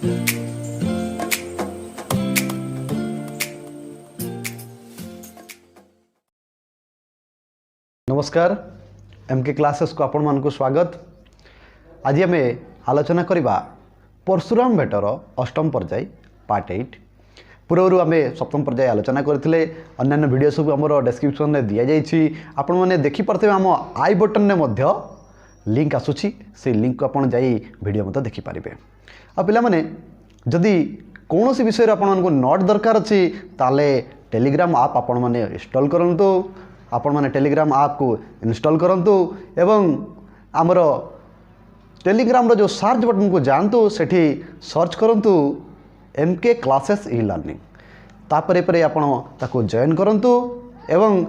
नमस्कार MK classes को आपण मानक स्वागत। आज आम आलोचना करवा परशुराम भेटर अष्टम पर्याय पार्ट 8। पूर्व आम सप्तम पर्याय आलोचना करते अन्य वीडियो सब आम डिस्क्रिप्शन में दि जाइए। आपण मैंने देखिपे आम आई बटन में लिंक आसूसी से लिंक को आपड़ जाई वीडियो मत देखिपारे। आ पिला माने जदि कौन सी विषय आपण को नोट दरकार अच्छी ताले टेलीग्राम आप आपण माने इंस्टॉल करंतु। आपण माने टेलीग्राम ऐप को इंस्टॉल करंतु एवं आमर टेलीग्राम रो जो सर्च बटन को जानतु सेठी सर्च करंतु एमके क्लासेस ई लर्निंग। तापरे परे आपण ताको जॉइन करंतु एवं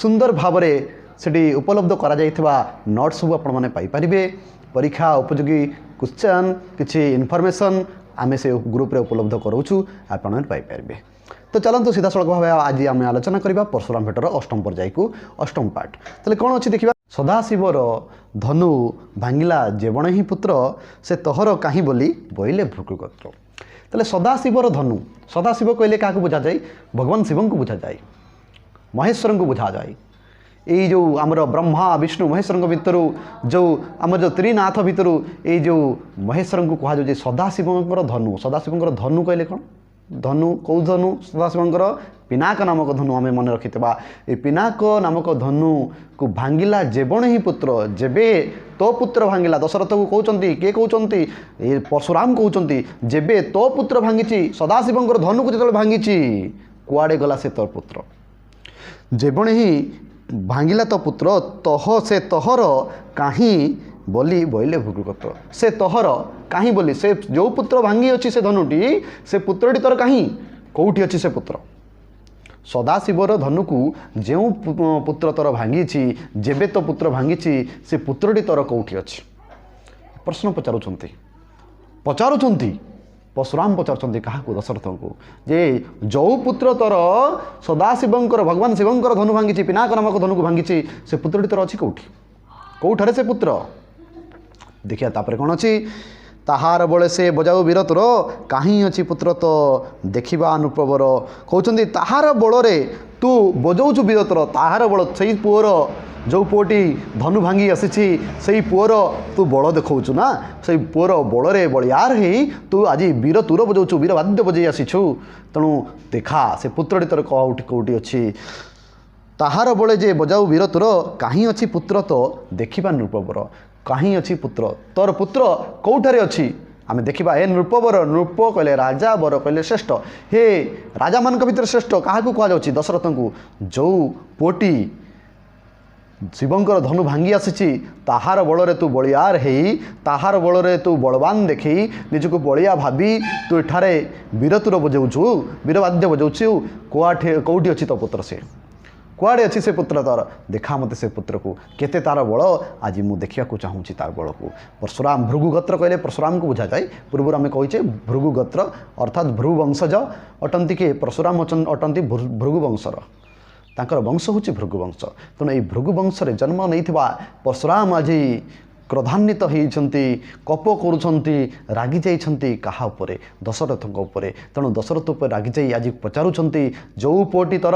सुंदर भावरे सेठी उपलब्ध करा जाइथिबा नोट सब आपण माने पाई परिबे। परीक्षा उपयोगी क्वेश्चन किछि इन्फॉर्मेशन आमे से ग्रुप रे उपलब्ध करूछु आपण माने पाई परिबे। तो चलते सीधा सड़क भाव आज आम आलोचना करवा परशुराम भेटर अष्टम पर्याय को अष्टम पाठ। ताले कौन अच्छी देखा सदाशिवर धनु भांगिला जेवण ही पुत्र से तोहर कहीं बोली बोइले भृगुगोत्र। ताले सदाशिवर धनु सदाशिव कहले क्या बुझा जाए भगवान शिव को बुझा जाए महेश्वर को बुझा जाए। ये जो आमर ब्रह्मा विष्णु महेश्वर भितर जो आम जो त्रिनाथ भितर ये जो महेश्वर को कह जाए सदाशिवर धनु। सदाशिवर धनु कहले कौन धनु कौ धनु सदाशिवंकर पिनाक नामक धनु आम मन रखि ये पिनाक नामक धनु को भांगिला जेवण ही पुत्र जेबे तो पुत्र भांगिला दशरथ को कहते किए कहते ये परशुराम कहते जेबे तो पुत्र भांगी सदाशिवंकर धनु को जो भांगी कुआड़े गला से तोर पुत्र जेवण ही भांगिला तो पुत्र तह से तोहर कहीं बोली बोइले भृगुगोत्र। से तोहर कहीं बोली से जो पुत्र भांगी अच्छी से धनुटी से पुत्रटी तोर कहीं कौटी अच्छी से पुत्र सदाशिवर धनु को जो पुत्र तोर भांगी जेबे तो पुत्र भांगी से पुत्रटी तोर कौटी अच्छी प्रश्न पचारुंट परशुराम पचारुंट क्या दशरथ को जे जो पुत्र तोर सदाशिवंकर भगवान शिवंकर धनु भांगी पिनाक नामक धनु को भांगी से पुत्रटी तोर अच्छी कौटी कौठारे से पुत्र देखिए। तापर कौन अच्छी ताहार बड़े से बजाऊ वीर तोर कहीं अच्छी पुत्र तो देखा अनुप्रवर कहते ताहार बड़े तू बजाऊचु वीर तोर ताहार बड़ से पुअर जो पुओटी धनु भांगी आसी से पुअर तू बड़ देखु ना से पुअर बड़े बलियार ही तू आज वीर तुर बजाऊचु वीर वाद्य बजे आसीचु तेणु देखा से पुत्रटी तोर कौटी कौटी अच्छी ताहार बड़े जे बजाऊ वीर तुर कहीं अच्छी पुत्र तो देखा नृपवर कहीं अच्छी पुत्र तोर पुत्र कौठारे अच्छी आम देखा ए नृपवर नृप कहले राजा वर कहले श्रेष्ठ हे राजा मान भर श्रेष्ठ क्या कह दशरथ को जो पुओटी शिवंकर धनु भांगी आसी ताहार बल तू बलियार है ताहार बल तू बलवान देखी निजक बलिया भावी तू एठारे वीरतुर बजाऊचु वीरवाद्य बजाऊचु कौटी अच्छी तो पुत्र से कुआड़े अच्छी से पुत्र तार देखा मत से पुत्र को केते तार बल आज मुझे देखा चाहूँगी तार बल को परशुराम भृगुगोत्र कहले परशुराम को बुझा जाए। पूर्व आम कहीचे भृगुगोत्र अर्थात भृगुवंशज अटंती के परशुराम अटंती भृगुवंशर तांकर वंश हूँ भृगुवंश। तेणु ये भृगुवंश जन्म नहीं परशुराम आज क्रोधान्वित होती कप करुँच रागी जाइछन्ति कहा उपरे दशरथ उपरे। तेणु दशरथ उपर रागी जाई आज पचारुंट जो पुओटी तोर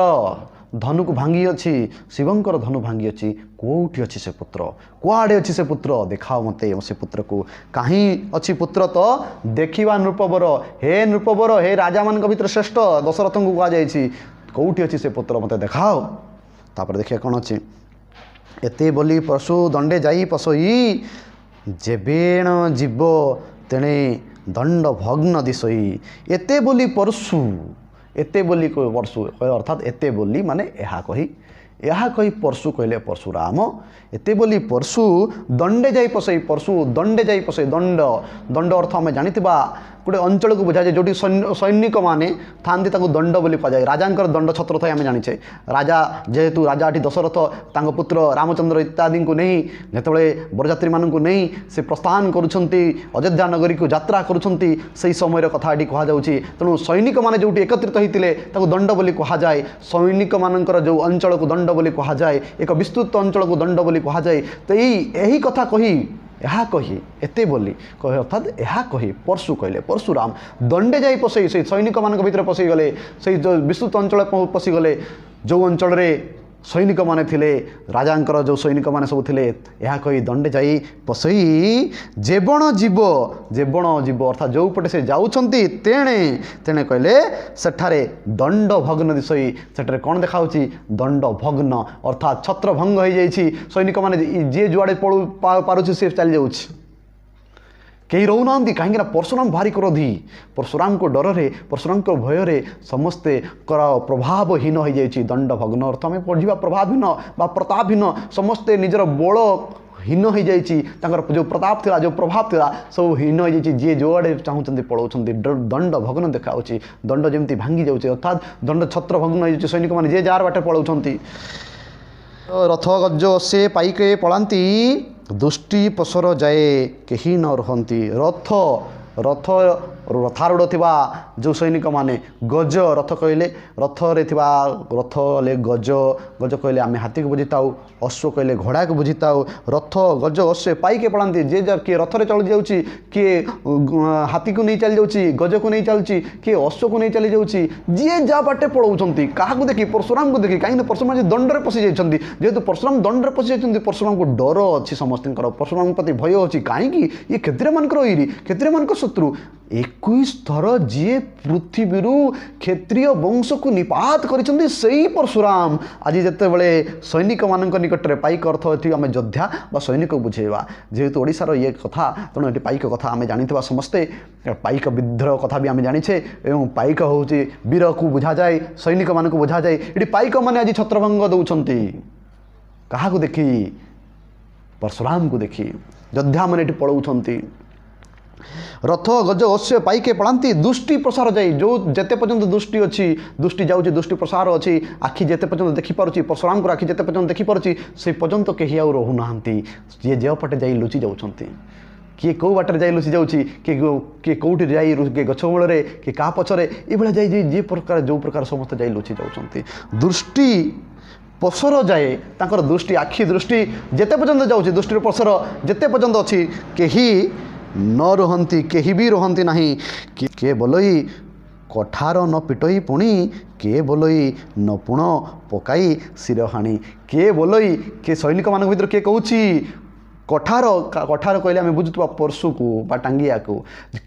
धनु को भांगी अच्छी शिवंकर धनु भांगी अच्छी कौटी अच्छी से पुत्र कुआड़े अच्छी से पुत्र देखा मते से पुत्र को कहीं अच्छी पुत्र तो देखा नृपवर हे नृपवर हे राजा मान भर श्रेष्ठ दशरथ को कहुई कौटी अच्छी से पुत्र मते देखाओ। तापर देखिए कौन अच्छी एते बोली परशु दंडे जाई पशोई जेबेण जीव तेणे दंड भग्न दिशोई। एते बोली परशु एते बोली परशु अर्थात एते बोली माने यह कही परशु कहले परशुराम एते बोली परशु दंडे जाई पशई परशु दंडे जाई पशई दंड दंड अर्थ आम जानिथिबा गोटे अंचल को बुझाए जो सैनिक मैंने था दंड बोली कहुए राजा दंड छत्र थे आम जाचे राजा जेहेतु राजा ये दशरथ तांको पुत्र रामचंद्र इत्यादि को नहीं जिते बरजात्री मानू नहीं से प्रस्थान करुँच अयोध्या नगरी को यात्रा करुँच से समय कथा कहु तेणु सैनिक मैंने जो एकत्रित होते दंड बोली कहुए सैनिक मानकर जो अंचल को दंड बोली कहुए एक विस्तृत अंचल को दंड बोली कहुए तो यही कथा कही ଏହା कही एते बोली कहे अर्थात यह कही परशु कहले परशुराम दंडे जाई पसई से सैनिक मान भीतर पशिगले से विस्तृत अंचल पशिगले जो अंचल सैनिक माने थिले राजांकर जो सैनिक माने सब थिले यह कही दंडे जाई पसई जेबण जीव अर्थात जो पटे से जाउछंती तेणे तेणे कहले सेठारे दंड भग्न दिसई सेठारे कौन देखाउची दंड भग्न अर्थात छत्र भंग हो जाइछि सैनिक माने जे जुआड़े पळु पारुछि से चली जाउछि कहीं रोना कहीं परशुराम भारी क्रोधी परशुराम को डर रे परशुराम को भय रे समस्ते प्रभावहीन हो जाइए दंड भग्न अर्थ आम पढ़ा प्रभावहीन बा प्रतापहीन समस्ते निजर बल हीन हो जाइए जो प्रताप थिला जो प्रभाव थिला सब हीन हो जाइए जी जो आड़े चाहूँ पलाउं दंड भग्न देखा दंड जमी भांगी जाऊँच अर्थात दंड छत्र भग्न हो सैनिक मैंने जे जार बाटे पलाउं रथ गज से पाइके पलांती दुष्टि पसर जाए कहीं न रुहंती रथ रथारूढ़ थिबा जो सैनिक माने गज रथ कहले रथ रे थिबा रथ ले गज गज कहले आमे हाथी को बुझीताऊ अश्व कहले घोड़ा को बुझीताऊ रथ गज अश्व पाइके पड़ाती जे जार किए रथ रे चल जाउची किए हाथी को नहीं चली जाउची गज को नहीं चलुची किए अश्व को नहीं चली जाउची जे जा बाटे पळौचंती काहा को देखि परशुराम को देखि काहे परशुराम जे दंड रे पसि जाइछंती जेहेतु परशुराम दंड रे पसि जाइछंती परशुराम को डर अछि समस्तनकर परशुराम प्रति भय अछि काहे कि ये क्षत्रिय मानकर इरी क्षत्रिय मानकर शत्रु 21 थर जी पृथ्वी क्षेत्रीय वंश को निपात करिसेंती सही परशुराम आज जिते बड़े सैनिक मान निकट में पाइक अर्थ ये आम योद्धा बा सैनिक बुझेवा जेहेतु ओडिशार ये कथा तेणु ये पाइक कथा आम जानी समस्ते पाइक विद्रोह कथा भी आम जानीचे एवं पाइक हूँ वीर को बुझा जाए सैनिक मान को बुझा जाए ये पाइक मैंने आज छत्रभंग दौरान क्या देखी परशुराम को देखी योद्धा मैंने पलाउं रथ गज अश्व पाइके पड़ाती दुष्टि प्रसार जाए जो जेते पर्यंत दुष्टि अच्छी दुष्टि जाऊँगी दुष्टि प्रसार अच्छी आखि जेते पर्यंत देखिपारुची परशुराम को आखि जेते पर्यंत देखिपारुची से पर्यंत कहीं आउ रोना जी जे पटे जा लुचि जाउछंती किए कौ बाटर जा लुचि जाऊँगी किए कौटी जा गछ मूल किए क्या पछरे ये जाए जे प्रकार जो प्रकार समस्त जा लुचि जाउछंती दृष्टि पसर जाए तांकर दृष्टि आखि दृष्टि जेते पर्यंत जाऊँगी दृष्टि प्रसर जेते पर्यंत अच्छी कहीं न रुहंती कहीं भी रुहंती नहीं के बोलई कठार न पिटई पुणी के बोलई न पुण पकाई सिरहाणी के बोलई के सैनिक मान भर किए कहूँ कठार कठार कहले आम बुझुवा परशु को बा टांगिया को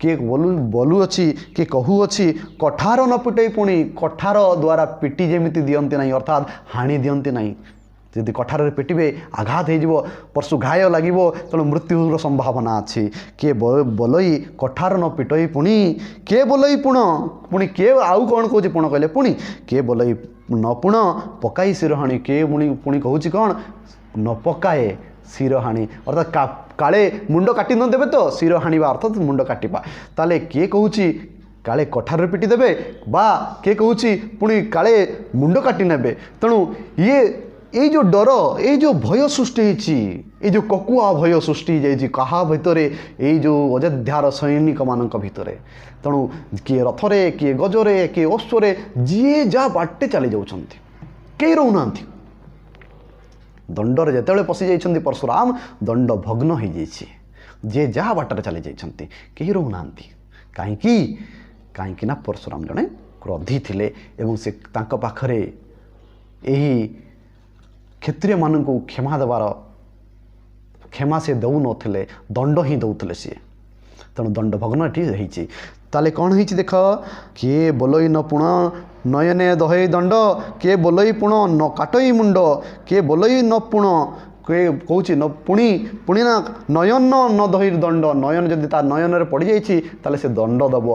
किए बोलू अच्छी किए कहू अच्छी कठार न पिटई पुणी कठार द्वारा पिटी जमी दियंती नहीं अर्थात हाणी दियंती नहीं यदि कठार पिटे आघात हो परशु घाय लगे तेणु मृत्युर संभावना अच्छी किए बोलई कठार न पिटई पुणी किए बोलई पुण पुणी किए आउ कौन कौच पुण कहले पुणी किए बोलई न पुण पकाई सिरहाणी किए पुणी कहूँ कौन न पकाए सिरहाणी अर्थात काले मुंड काटी न देवे तो सिरहाणी अर्थात मुंड काटा ताले किए कहूँ काले कठार पिटी देवे बा किए कहूँ पुणी काले मुंड काटी नेबे तेणु ये जो डर ये जो भय सृष्टि ये जो ककुआ भय सृष्टि जाइए कहा भितर ये जो अयोध्यार सैनिक मान भितर तेणु किए रथरे किए गजरे किए अश्वरे जी जा बाटे चली जाऊँ कई रोना दंडर जिते पशि जाइए परशुराम दंड भग्न हो जाइए जे जहाँ बाटर चली जाइए कहीं रोना कहीं कहीं परशुराम जड़े क्रोधी थिले एवं से पाखरे यही क्षत्रिय मान को क्षमा देवार क्षमा से दौ नथिले दंड ही दौले सी तेणु दंड भग्न ये ताले कौन हो देख किए बोलई न पुण नयने दहई दंड किए बोलई पुण न काटई मुंड किए बोलई न पुण किए कौच न पुणी पुणी ना नयन न दही दंड नयन जदि तार नयन पड़ जाए से दंड दब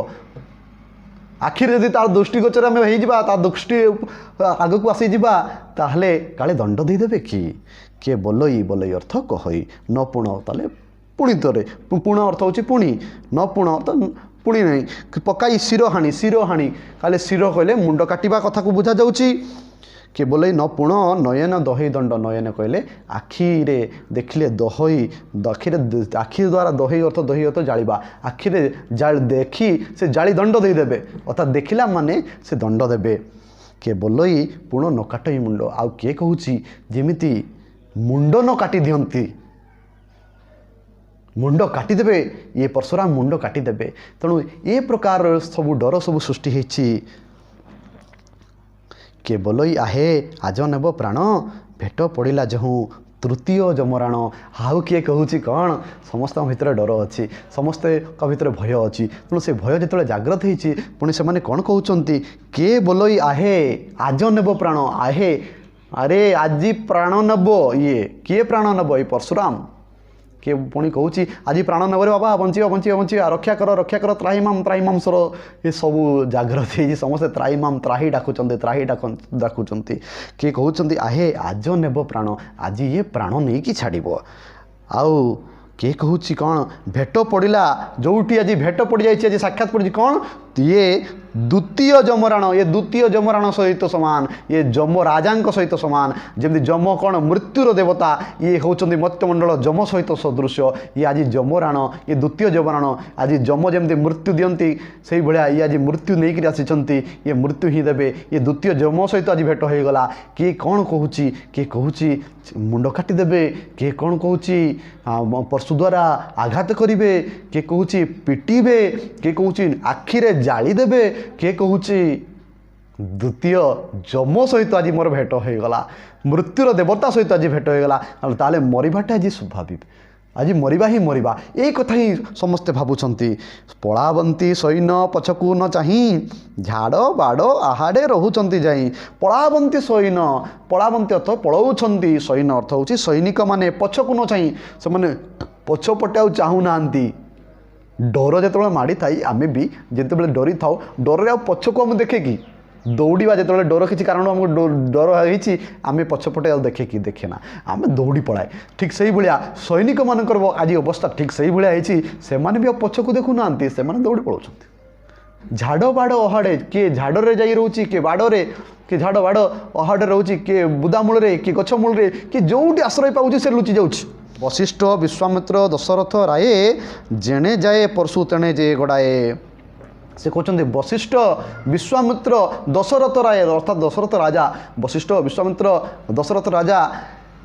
आखिर यदि तार दृष्टिगोचर आम हो दृष्टि आग को आसीजा ताहले काले दंड देदेवे किए बोलई बोलई अर्थ कहई न पुण ताले पुणी तरे पुण अर्थ हूँ पुणी न पुण अर्थ पुणी नहीं पकाई सिरहाणी काले सिर कहले मुंड काटिबा कथा को बुझा जाउची कि बोले न पुण नयन दही दंड नयन कहले आखिरे देखिले दही आखि द्वारा दही अर्थ जालिबा आखिरे देखी से जाली दंड देदेवे अर्थात देखिला माने से दंड देवे किए बोलई पुण न काटई मुंड आउ किए कहूँ जेमिति मुंड न काटी दियंती मुंड काटिदेवे ये परशुराम मुंड काटिदेवे तेणु ए प्रकार सब डर सब सृष्टि होती केवल आहे आज नेब प्राण भेट पड़ा जहूँ तृतीय जमराण हाउ किए कहूँ कौन समस्त भितर डर अच्छी समस्त भितर भय अच्छी तेणु से भय जो जाग्रत होती पुणी से कौन कहते के बोल आहे आज नेब प्राण आहे अरे आज प्राण नब ये किए प्राण नब ये परशुराम किए पुणी कहूँ आज प्राण नब रे बाबा बंचिया बंचिया बंचिया रक्षा कर त्राहीमाम स्वर ये सब जाग्रत हो समस्ते त्राहीमाम त्राही डाकुंट किए कहते आहे आज नेब प्राण आज ये प्राण नहीं कि छाड़ आउ किए कहूँ कौन भेट पड़ा जोटी आज भेट पड़ जाए आज साक्षात पड़ी कौन ये द्वितीय जमराण ये द्वितीय जमराण सहित सामान ये जम राजा सहित सामान जमी जम कौन मृत्युर देवता ये होती मत्स्यमंडल जम सहित सदृश ये आज जमराण ये द्वितीय जमराण आज जम जमी मृत्यु दियंती से भाया ये आज मृत्यु नहीं कर आसी ये मृत्यु ही देवे ये द्वितीय जम सहित आज भेट हो गला किए कौन कहूँ किए कहूँ मुंड काटिदेवे किए कौन कहूँ परशु द्वारा आघात करेंगे किए कहूँ पिटिबे किए कहूँ आखिरे जाली देवे किए कहूँ द्वितीय जम सहित आज मोर भेट हो गला मृत्युर देवता सहित आज भेट हो गला ताले मरवाटा आज स्वाभाविक आज मरवा ही मरवा ये कथा ही समस्ते भावुंट पलावंती सैन पछकू न चाही झाड़ बाड़ आहाड़े रोचंती जाई पलावंती सैन पलावंती अर्थ पलाउंट सैन अर्थ हूँ सैनिक मैंने पछकू न चाही से पछपटे चाहूना डर जो माड़ी थाई आमे भी जिते डरी था डर आ पछकू आम देखे कि दौड़ा जो डर किसी कारण आमको डर होती आम पछपटे देखे कि देखेना आम दौड़ी पलाए ठीक से भाया सैनिक मानकर आज अवस्था ठीक से भाया से भी पछकू देखुना से दौड़ी पलाउं झाड़ बाड़ अहाड़े किए झाड़े जा रोचे किए बाड़े किए झाड़ बाड़ अहाड़े रोचे किए बुदामूल किए गछमूल किए जोटी आश्रय पाँच से लुचि जा वशिष्ठ विश्वामित्र दशरथ राये जेणे जाए परशु तेणे जे गड़ाए से कहते वशिष्ठ विश्वामित्र दशरथ राय अर्थात दशरथ राजा वशिष्ठ विश्वामित्र दशरथ राजा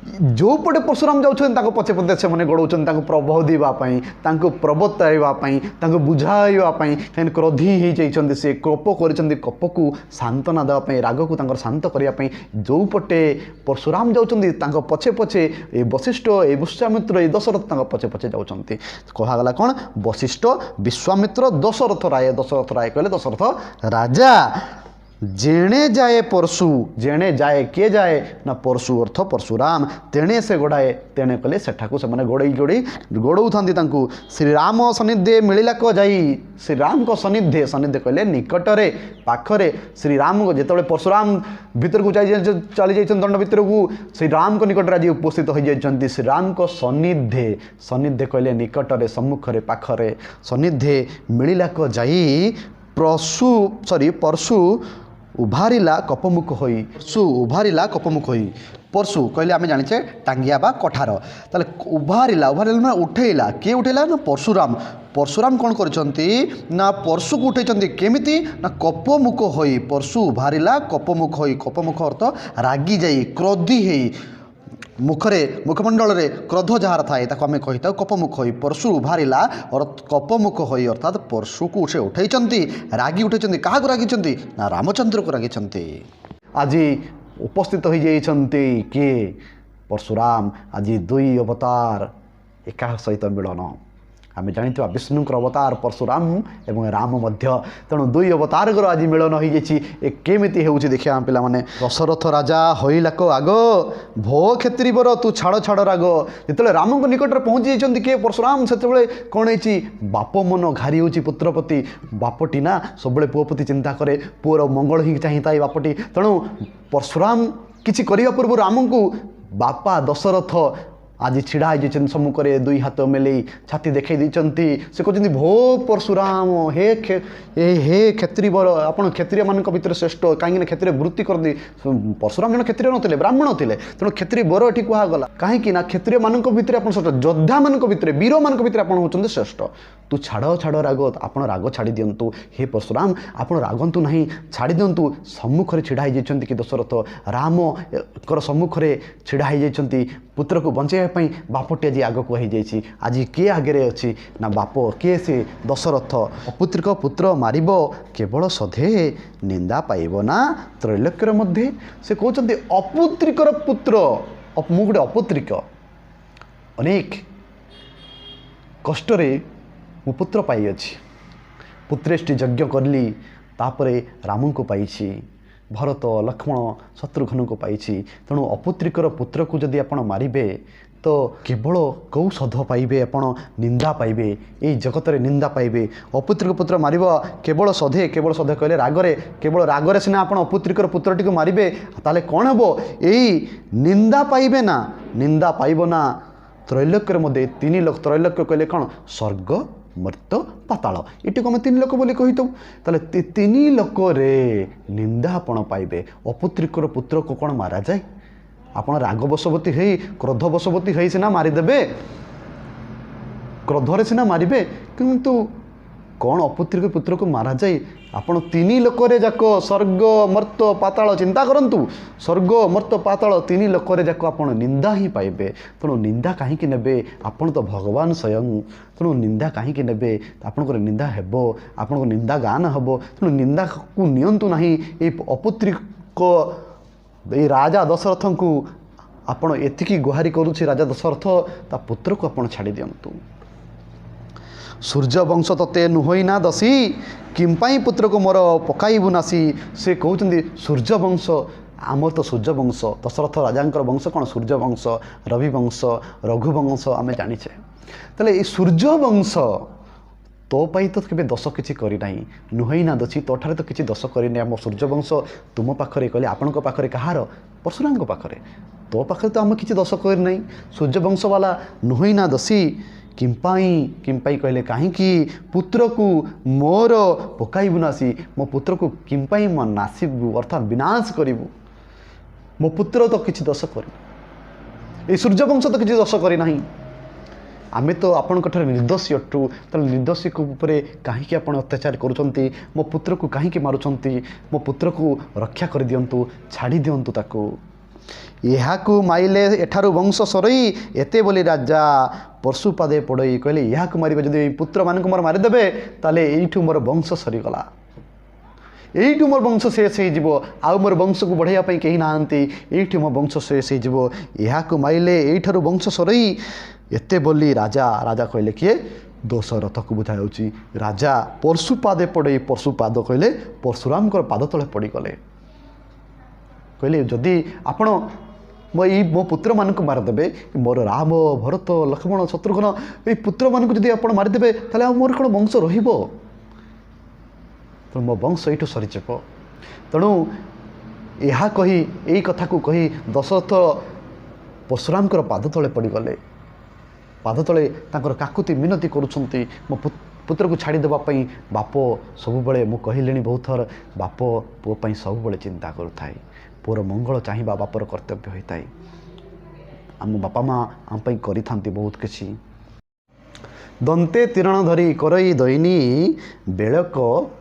जो पटे परशुराम जाऊँ पचे पचे से गड़ौन प्रबोध देवाई प्रवर्ताइवाई बुझाइवाई कहीं क्रोधी हो से कोप कर कोप को सांत्वना देवाई राग को शांत करने जो पटे परशुराम जाऊँ पछे पछे ये वशिष्ठ ये विश्वामित्र ये दशरथ पछे पछे जाऊँच कहगला कौन वशिष्ठ विश्वामित्र दशरथ राय कहले दशरथ राजा जेणे जाए परशु जेणे जाए किए जाए ना परशु अर्थ परशुराम तेणे से गड़ाए तेणे कले सेठाकू से गोड़ई गोड़ई गोड़ौ था श्रीराम सन्निधे मिललाक जाई श्रीराम को सन्निधे सन्निधे कहले निकटरे पाखरे श्रीराम को जिते परशुराम भीतर को चली जाइए दंड भीतर को श्रीराम को निकट आज उपस्थित हो जाती श्रीराम को सन्निधे सन्निधे कहले निकटरे सम्मुखरे पाखरे सन्निधे मिललाक जाई परशु उभारिला कपमुख होई परशु उभारिला कपमुख होई परशु कहले आम जाने टांगिया बा कठार ताले उभारिला उभारिला ना उठेला किए उठेला ना परशुराम परशुराम कौन करछंती ना परशु को उठेछंती केमिति ना कपमुख होई परशु उभारिला कपमुख होई कपमुख अर्थ रागी जाई क्रोधी हेई मुखरे मुखमंडल रे क्रोध जार थाए आम कही था कपमुख होई परशु उभारिला और कपमुख होई अर्थात परशु को से उठेइचंती रागी उठेइचंती क्या रागी ना रामचंद्र को रागी आज उपस्थित हो जाइछंती किए परशुराम आज दुई अवतार एका सहित मिलन आम जानी विष्णु अवतार परशुराम एवं राम तेणु दुई अवतार आज मिलन हो केमिति हो देखिए पिला माने दशरथ राजा होइलाक आग भो क्षेत्री बर तू छाड़ छाड़ राग जिते राम को निकट में पहुँची जाइए किए परशुराम से कौन है बाप मन घारी हो पुत्र प्रति बापटी ना सब पुओ प्रति चिंता करे पुअर मंगल ही चाहिए बापटी तेणु परशुराम किसी करने पूर्व राम को बापा दशरथ आज छिड़ा हो सम्मुख में दुई हाथ मेले छाती देखई देती से कहते भो परशुराम हे क्षेत्री बर आप क्षेत्रीय मान भर श्रेष्ठ कहीं क्षेत्रीय वृत्ति करती परशुराम जन क्षेत्रीय नथिले ब्राह्मण थे तेणु क्षेत्रीय बर ये कहगला कहीं क्षेत्रीय मान भर आप श्रेष्ठ योद्धा मान भर वीर मान भर आप होती श्रेष्ठ तू छाड़ छाड़ राग आपण राग छाड़ी दिंतु हे परशुराम आपण रागंतु नहीं छाड़ी दिंतु सम्मुखें छिड़ा हो जाती कि दशरथ राम कर सम्मुखें छिड़ा हो जाती पुत्र को बचाई बापटी आज आग को हो जाए आज किए आगे अच्छी ना बाप किए से दशरथ अपुत्रिक पुत्र मार केवल सधे निंदा पाइब ना त्रैलोक्यर मध्य से कहते अपुत्रिकर पुत्र मु गोटे अपुत्रिक अनेक कष्ट मो पुत्र पाई अच्छी पुत्रेष्टि यज्ञ करली तापरे राम को पाई भरत लक्ष्मण शत्रुघ्न को पाई तेणु अपुत्रिकर पुत्र को जदि आपण मारे तो केवल कौ सध पाइबे आपण निंदा पाइबे ये जगत रे निंदा पाइबे अपुत्रिक पुत्र मार केवल सधे कहले रागरे केवल रागरे सिना आपण अपुत्रिकर पुत्रटी को मारे ताले कौन हम यही निंदा पाइबे ना निंदा पाइब ना त्रैलोक्यर मध्य तीन लोक त्रैलोक्य कहले कौन स्वर्ग मर्त्य पाताल ये आम तीन लोक बोली कही ताले तीन लोक रे निंदा आपण पाइबे अपुत्रिकर पुत्र को कौन मारा जाए आपण राग बशवती है क्रोध बशवती है सीना मारिदेवे क्रोधरे सीना मारे किंतु कौन अपुत्रिक पुत्र को मारा जाए आपण तीन लोकरे जाक स्वर्ग मर्त्य पाताल चिंता करंतु स्वर्ग मर्त्य पाताल तीन लोकरे जाक आपण निंदा ही पाइबे तेणु निंदा कहीं नेबे आपण तो भगवान स्वयं तेणु निंदा कहीं नेबे आपणकर निंदा हेबो आपणको निंदा गान हेबो तेणु निंदा को नियंतु नहीं ये अपुत्रिक ये राजा दशरथ को आपण एतिकी गुहारी करुछि राजा दशरथ ता पुत्र को आपण छाड़ी दियंतु सूर्य वंश तते नुहई ना दसी किंपाई पुत्र को मोर पकाइबु नासी से कहते सूर्य वंश आमर तो सूर्य वंश दशरथ राजा वंश कौन सूर्य वंश रवि वंश रघुवंश आम जाचे तेल ये सूर्य वंश तो पाई तो केबे दश किछि करी नाही नुहई ना दसी तो ठारे तो किछि दश करी नाही आम सूर्य वंश तुम पाखरे कहले आपण पाखरे कहार परशुराम पाखरे तो पाखरे तो आम किछि दश करी नाही सूर्य वंश वाला नुहई ना दसी किंपाई कहले कहीं पुत्र को मोर पकाइबु नासी मो पुत्र को किंपाई मो नासिबु अर्थात विनाश करिबु मो पुत्र तो किछि दश करी ए सूर्यवंश तो किछि दश करी नाही आमे तो आपण कठर निर्दोषी अटू तो निर्दोषी को ऊपर कहीं आपण अत्याचार करुचंती मो पुत्र को कहीं मारुचंती मो पुत्र को रक्षा कर दियंतु छाड़ी दियंतु ताको यहाकू माइले एठारू वंश सरई एते बोली राजा परशुपादे पड़ई कहले यहाकू मारिबे जदि पुत्र मान को मोर मारिदेबे ताले एइठू मोर वंश सरीगला एइठू मोर वंश शेष हो आउ मोर वंश को बढ़ाइया पई केही नाहंती एइठू मोर वंश शेष हो यहाकू माइले एइठारू वंश सरई एते बोली राजा राजा कहले किए दशरथ को बुझाऊँगी राजा परशुपादे पड़ई परशुपाद कहले परशुराम पाद तले पड़गले कहले जदि आपण मो पुत्र मान को मारिदेवे मोर राम भरत लक्ष्मण शत्रुघ्न ये पुत्र मान को जदि आप मारिदेवे ताले मोर कौन वंश रहिबो तो मो वंश ये सरीजीव तेणु यह कही यही कथा को कही दशरथ परशुराम पाद तले पड़गले पाद तले काकुति मिनती करुछंती मो पुत्र को छाड़ी देवाई बाप सबुबले मु कहली बहुत थर बाप पुओ सबुबले चिंता करुए पुअर मंगल चाहिए बापर कर्तव्य होता है आम बापा माँ आम करी बहुत किसी दंते तीरण धरी करई दैनी बेलक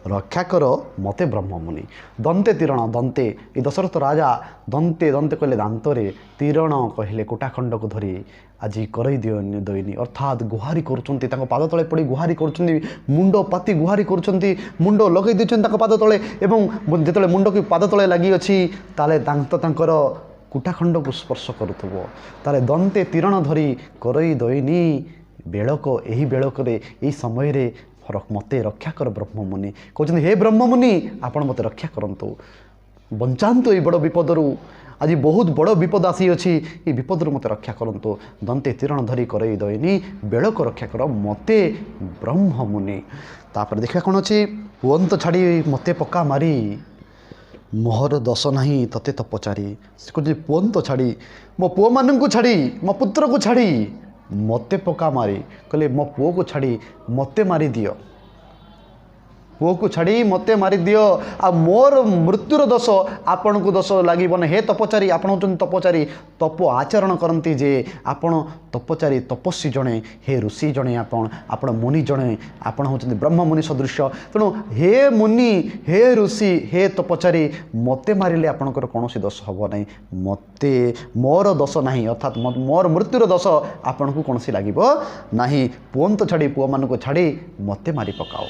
रक्षा कर मते ब्रह्ममुनि दंते तीरण दंते ये दशरथ राजा दंते दंते कहले दांतरे तीरण कहले कोटाखंड को धरी आज करई दैनी अर्थात गुहारी करुँच पाद तले पड़ी गुहारी कर मुंड पाति गुहारी कर मुंड लगे देते पाद तले एवं जिते मुंड की पाद तले लगी अच्छी ताले दांत तांकर कोटाखंड को स्पर्श करुथबो ताले दंते तीरण धरी करई दैनी बेलक यही बेलक यही समय रे मते रक्षा कर ब्रह्ममुनि कहते हे ब्रह्ममुनि आपण मते रक्षा करंतु बंचातु ये बड़ विपदरू आज बहुत बड़ विपद आसी अच्छी ये विपदरू मते रक्षा करंतु दंते तीरण धरी करई दैनी बेलक रक्षा कर मते ब्रह्ममुनि तापर देखा कौन अच्छी पुअंत छाड़ी मते पक्का मारी मोहर दश नहीं तते तो पचारी कहते पुअंत छाड़ी मो पुओ मान को छाड़ी मो पुत्र को छाड़ी मते पका मारी कहले मो पुओ को छाड़ी मते मारी दियो पुओ को छाड़ी मते मारी दियो आ मोर मृत्युर दोष आपण को दोष लगे हे तपचारी आपण होचन तपचारी तप आचरण करती जे आपण तपचारी तपस्वी जड़े हे ऋषि जड़े आपण मुनि जड़े आपण होचन ब्रह्म मुनि सदृश तेणु हे मुनि हे ऋषि हे तपचारी मते मारिले आपणकर कौन दोष हम ना मते मोर दोष ना अर्थात मोर मृत्युर दोष आपण को कौन लगे ना पुओं तो छाड़ी पुओ मान को छाड़ी मते मारी पकाओ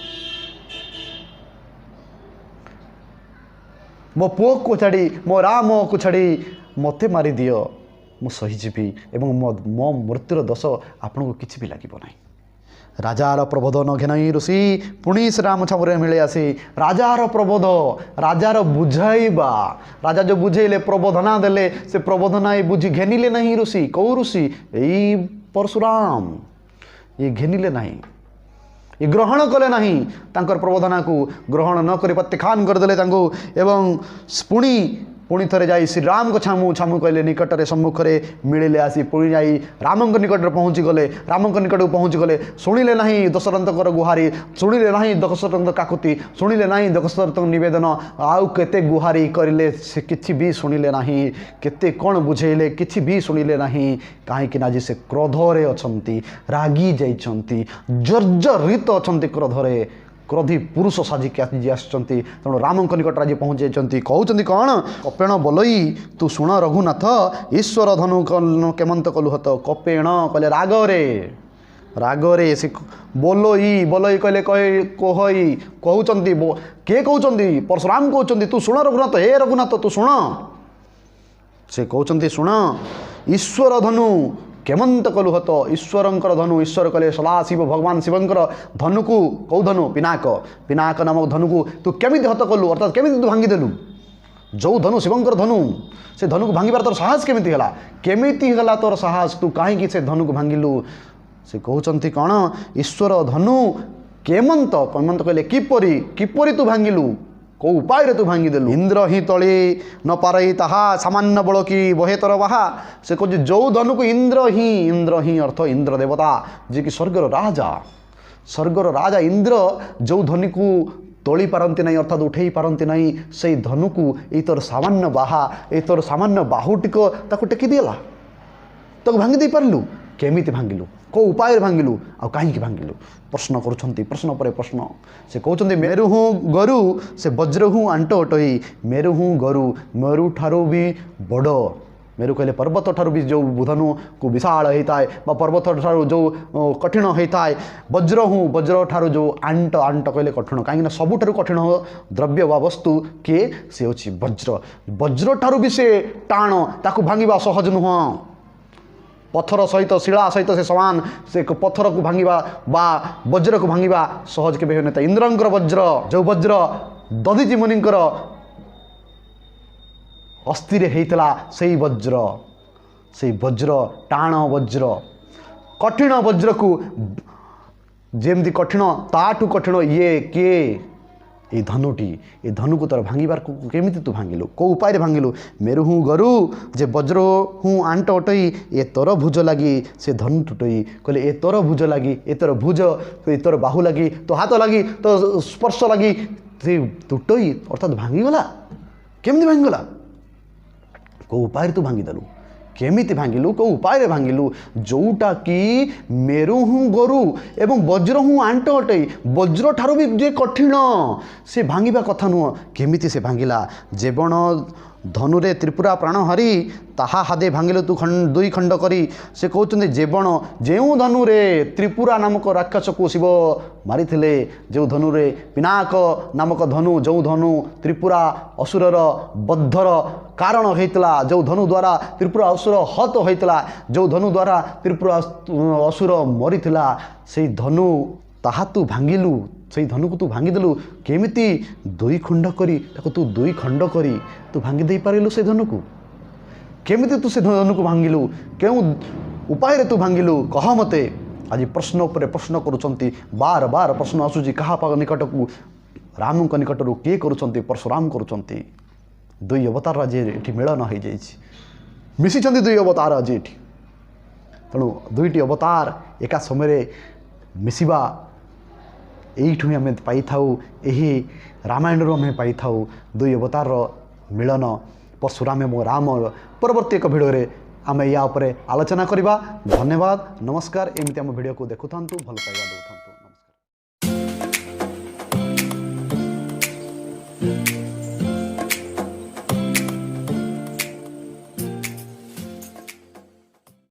मो पुओ को छाड़ी मो राम को छाड़ी मते मारी दियो मु सहीजीवी एवं मो मृत्युर दोष आपण को किसी भी लगे ना राजार प्रबोध न घेनई ऋषि पुणी श्री राम छामुरे मिले आसी राजार प्रबोध राजार बुझाइबा राजा जो बुझेले प्रबोधना देले से प्रबोधना बुझी घेनिले नहीं ऋषि कौ ऋषि यही परशुराम ये घेनिले नहीं ये ग्रहण कले नहीं तांकर प्रबोधना को ग्रहण न कर प्रत्याख्यान करदे एवं पुणी थे जा श्री राम को छामु छामु कहले निकटरे सम्मुख में मिले आसी पुणी जा राम निकट पहुँची गले राम निकट पहुँची गले शुणिले नहीं दशरथकर गुहारी शुणिले नहीं दशरथ काकुति शुणिले नहीं दशरथ नवेदन आउ केते गुहारी करें से किछि भी शुणिले नहीं केते कौन बुझेले किछि भी शुणिले नहीं कहीं आज से क्रोधरे अछंती रागी जाइछंती जर्जरित अछंती क्रोधरे क्रोधी पुरुष साजिक आज आसुँच तेणु राम निकट आज पहुँच जाती कहते कौन कपेण बोलई तू शुण रघुनाथ ईश्वर धनु केमंत कलु हत कपेण कहले रागरे से बोलई बोलई कहले कहई कहते किए कहते परशुराम कहते तू शुण रघुनाथ हे रघुनाथ तू शुण से कहते शुण ईश्वर धनु केमंत कलु हत ईश्वरंकर धनु ईश्वर कहले सदाशिव भगवान शिवंकर धनु को कौ धनु पिनाक नामक धनु को तू केमी हत कलु अर्थात केमी तू भांगीदेलु जो धनु शिवंकर धनु से धनु को भांगार तोर साहस केमी है केमी है तोर साहस तू कहीं से धनु को भांगिलु से कहते कौन ईश्वर धनु केमंत केमंत कहले किपरि तू भांगिलु को उपाय तू भांगीदेलु इंद्र ही तली न पारई ताहा सामान्य बल की बहे तर बाहा से कह जो धनु को इंद्र ही अर्थ इंद्र देवता जी कि स्वर्गर राजा इंद्र जो धनु को तोली पारती नहीं अर्थात उठे पारती नहीं से धनु को ये तोर सामान्य बाहा ये तोर सामान्य बाहुटिक ताको टेकी देला तो भांगी दे पारलु केमिति भांगिलु को उपाय भांगिलु आ कहीं भांगिलु प्रश्न करुछंती प्रश्न पर प्रश्न से कहते मेरु हूँ गरु से वज्र हूँ आंट अटई मेरु हूँ गरु मेरु ठारू भी बड़ मेरु कहले पर्वत ठारू भी जो धनु को विशाल होता है पर्वत ठारू जो कठिन होता है वज्र ठारू जो आंट कहले कठिन कहीं सबुठारू कठिन द्रव्य व वस्तु किए सी हूँ वज्र ठारू भी से टाण ताकू भांगा सहज नुह पत्थर सहित शिला सहित से समान से पत्थर को भांगा बा वज्र को भांगा सहज के होता इंद्रंकर वज्र जो वज्र दधीचि मुनिंकर अस्थिर होता से वज्र टाण वज्र कठिन वज्र को जेमती कठिन ताठू कठिन ये किए ये धनु को तोर भांगार केमी तू भांगिलु को उपाय भांगिलु मेरु हूँ गरु जे वज्र हूँ आंट अटई ये तोर भुज लगी से धनु टुटई कहले ए तोर भुज लगी ए तोर भुज ए तोर बाहु लगी तो हाथ लगी तो स्पर्श लगी से टुटई अर्थात भांगीगला केमी भांगीगला को उपाय तू भांगीदेलु केमिति भांगिलु को उपाय भांगिलु जोटा कि मेरु हूँ गरु एवं वज्र हूँ आंट अटई वज्र ठारू भी जे कठिन से भांगा कथा नुह केमिति से भांगिला जेबण धनुरे त्रिपुरा प्राण हरि ताहा हादे भांगिलु तू दुई खंड करी से कहते जेबण जो धनुरे त्रिपुरा नामक राक्षस को शिव मारी जो धनुरे पिनाक नामक धनु जो धनु त्रिपुरा असुरर बद्धर कारण होता जो धनु द्वारा त्रिपुरा असुर हत होता जो धनु द्वारा त्रिपुरा असुर मरी से धनु ताहा तू भांगिलु से धनु को तू भांगीदेलु केमिति दुई खंड करी तू दुई खंड करी तू भांगी दे पारिलु से धनु को केमिति तू से धनु को भांगिलु क्यों उपाय तू भांगिलु कह मते आज प्रश्न उपर प्रश्न करुचंती बार बार प्रश्न आसुची कहा निकट को राम निकट किए करुचंती परशुराम करुचंती दुई अवतार आज ये मिलन हो जाइए मिसी दुई अवतार आज ये तेणु दुईटी अवतार एका समय मिसिबा एठू आम पाई यही रामायण आम पाई दुई अवतार मिलन परशुराम एवं राम परवर्ती एक भिडियो आम या आलोचना करवा। धन्यवाद, नमस्कार। एमती आम भिडियो को देखुं, भल पाइबा दौं।